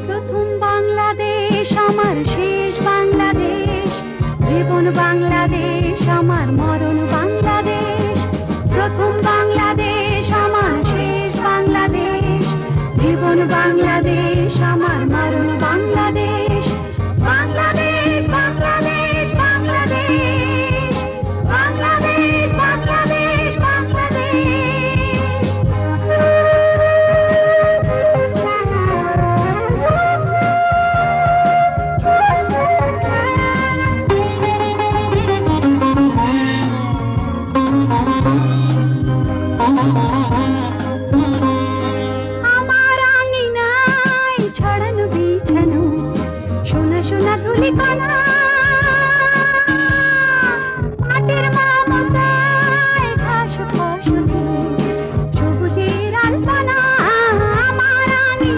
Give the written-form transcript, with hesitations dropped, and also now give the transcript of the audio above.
প্রথম বাংলাদেশ আমার শেষ বাংলাদেশ, জীবন বাংলাদেশ আমার মরণ বাংলাদেশ। প্রথম বাংলাদেশ আমার শেষ বাংলাদেশ, জীবন বাংলাদেশ আমার মরণ বাংলাদেশ। বাংলাদেশ বাংলাদেশ বাংলাদেশ, বাংলাদেশ বাংলাদেশ বাংলাদেশ। আমার আঙিনায় ছড়ানো বিছানো সোনা সোনা ধুলি কণা,